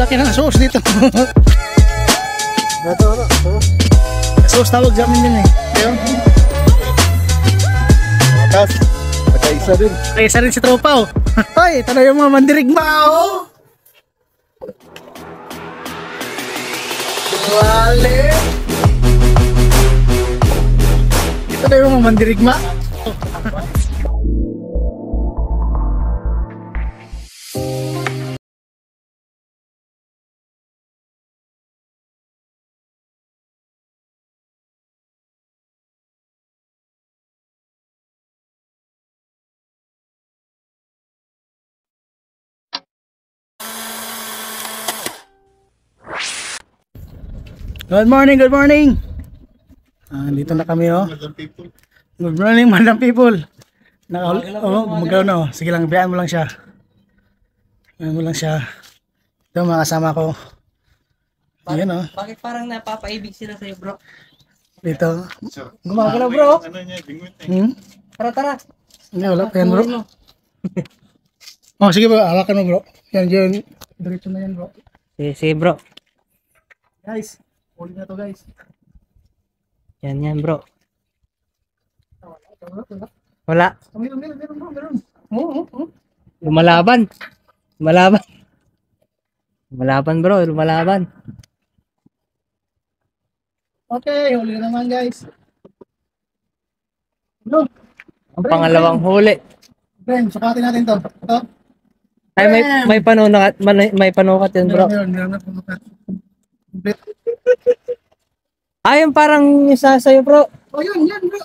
Lalaki ng asos dito. Asos tawag sa amin yun eh. Ayun. Isa din. Ay, isa rin si tropa oh. Ay, ito na yung mga mandirigma oh. Wale. Ito na yung mga mandirigma. Good morning, good morning. Dito na kami oh. Good morning, madam people. Gumagalaw na oh. Sige lang, biyaan mo lang siya. Biyaan mo lang siya. Ito mga kasama ko. Ayan oh. Bakit parang napapaibig sila sa'yo, bro? Dito. Gumagalaw bro. Tara, tara. Hindi, wala pa yan bro. Oh, sige bro, hawakan mo bro. Yan, dyan. Diretso na yan bro. Sige, bro. Guys, huli na to guys. Yan, bro. Wala. Meron. Lumalaban. Lumalaban, bro. Lumalaban. Okay, huli na naman guys. Ano? Ang pangalawang huli. Friend, sukatin natin to. Ito. Ay, may panukat. May panukat yan, bro. Meron na panukat. Ay, yung parang isa sa'yo, bro. Oh, yun bro.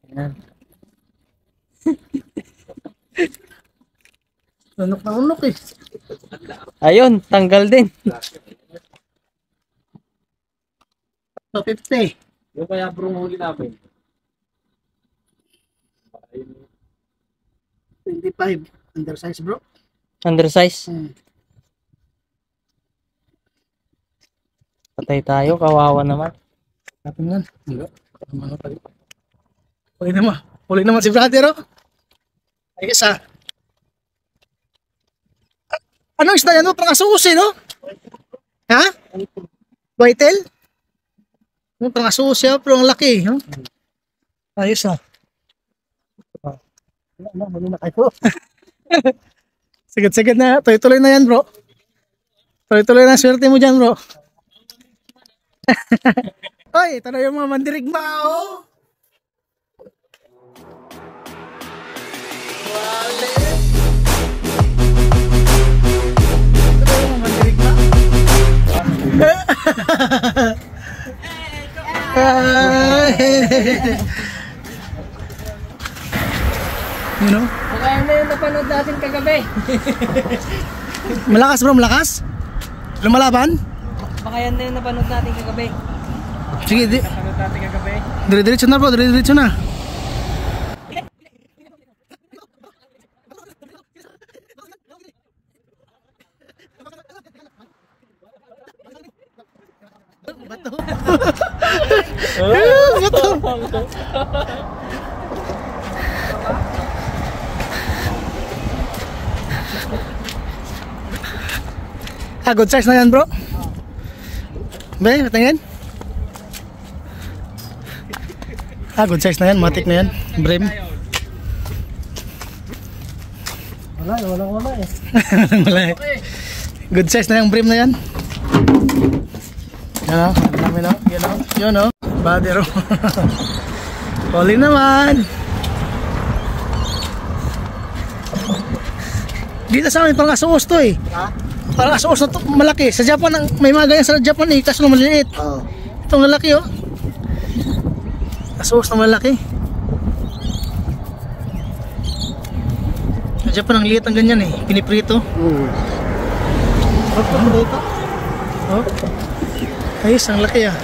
Yan. Unok na unok eh. Ayun, tanggal din. So, 50. Yung kaya bro huli namin. 25. Undersize bro. Undersize. Patay tayo, kawawa naman. Tapin yan. Huli naman si brother oh. Ay isa. Ano isda yan? Parang asusi no? Ha? Whitetail? Parang asusi oh, pero ang laki. No? Ayos ah. Huli na kayo. Sigad-sigad na. Tuloy-tuloy na yan bro. Tuloy-tuloy na swerte mo dyan bro. Ay, ito na yung mga mandirigma oh. Wale. Ito na yung mga mandirigma. You know? Baka yan na yung napanood natin kagabi. Malakas bro, malakas? Lumalaban? Baka yan na yung napanood natin kagabi. Sige, Napanood natin kagabi. dire-diretso na bro, dire-diretso na. Bato. Bato. Good size na yan bro. Be, tingin. Good size na yan, matik na yan. Brim. Wala eh. Wala eh. Good size na yung brim na yan. Yan o, namin o. Yun o. Badero. Huli naman. Dito sa amin, parang asuos to eh. Ha? Parang asuos na to, malaki. Sa Japan, may mga ganyan sa Japan eh, kaso maliit. Oo. Itong lalaki oh. Asuos na malaki. Sa Japan, ang liit ang ganyan eh. Piniprito. Sarap na dito. Oh. Ayos, ang laki ah.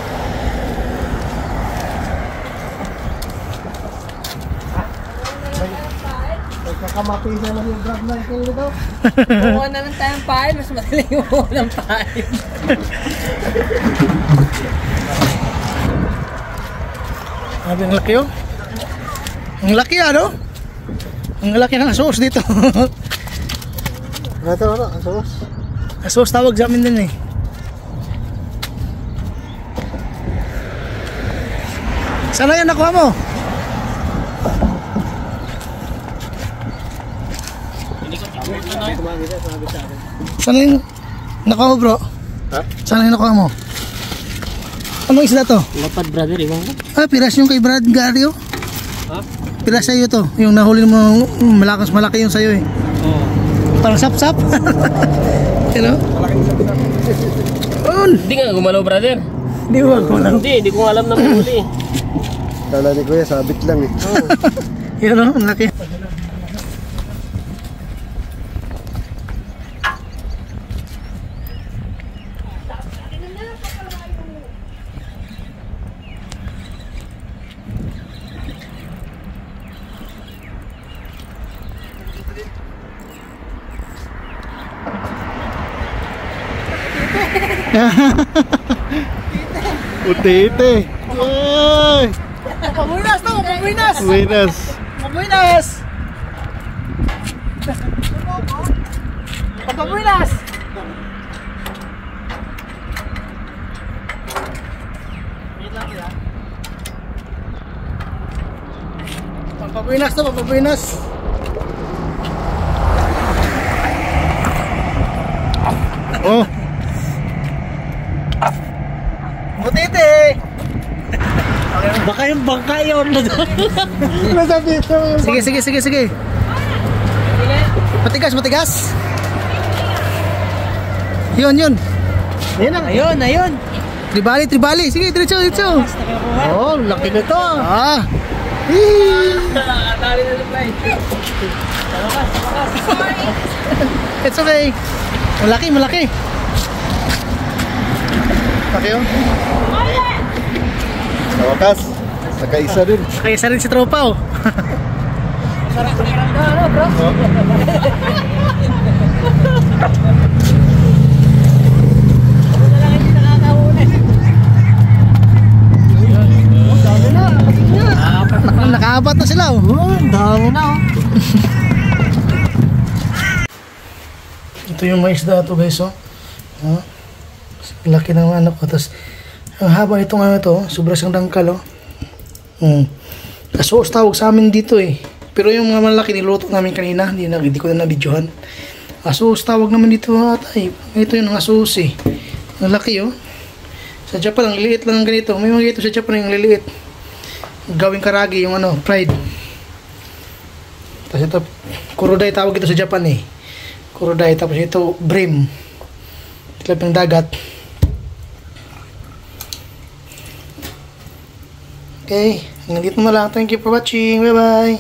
Nagkakamapisa lang yung grab na ikaw dito. Kuha na lang tayong pain, mas madali yung ng pain. Sabi, ang laki oh. Ang laki ano? Ang laki ng asos dito. Ito ano, asos. Asos tawag sa amin din eh. Sana yan nakuha mo? Sana yung nakuha mo bro? Ha? Sana yung nakuha mo? Anong isda to? Lapad brother, iwan ko. Ah, piras yung kay Brad Gario. Ha? Piras sa'yo to. Yung nahuli mo, malakas malaki yung sa'yo eh. Oo. Parang sap-sap. Hello? Hindi nga gumalaw brother. Di ba ko lang? Hindi ko alam na mahuli. Kala ni Kuya, sabit lang eh. Yun o, ang laki. Utite. Ay! Pabuinas to, pabuinas! Buenas. Pabuinas! Pabuinas! Pabuinas to, pabuinas! Oh! Butite! Baka yung bangka yun. Nasabi ito yung... Sige. Matigas. Yun. Ayun. Tribali. Sige, diretso. Oh, laki nito. Ah. Nakakatali na yung flight. It's okay. Malaki. Laki yun. Sa wakas, nakaisa din. Kaya isa rin si tropa oh. Nakaapat na sila oh. Dami na oh. Ito yung mais isda to guys oh. Ah, laki ng ano ko. Tapos ang haba itong ano to, sobrang siyang dangkal oh. Asos tawag sa amin dito eh. Pero yung mga malaki niluto namin kanina, hindi ko na nabidyohan. Asos tawag naman dito atay. Ito yung asos eh. Ang laki oh. Sa Japan ang liliit lang ng ganito. May mga ito sa Japan yung liliit. Gawing karagi yung ano, fried. Tapos ito, kuroday tawag ito sa Japan eh. Kuroday. Tapos ito, bream. Tilap ng dagat. Okay, hanggang dito na lang. Thank you for watching. Bye bye.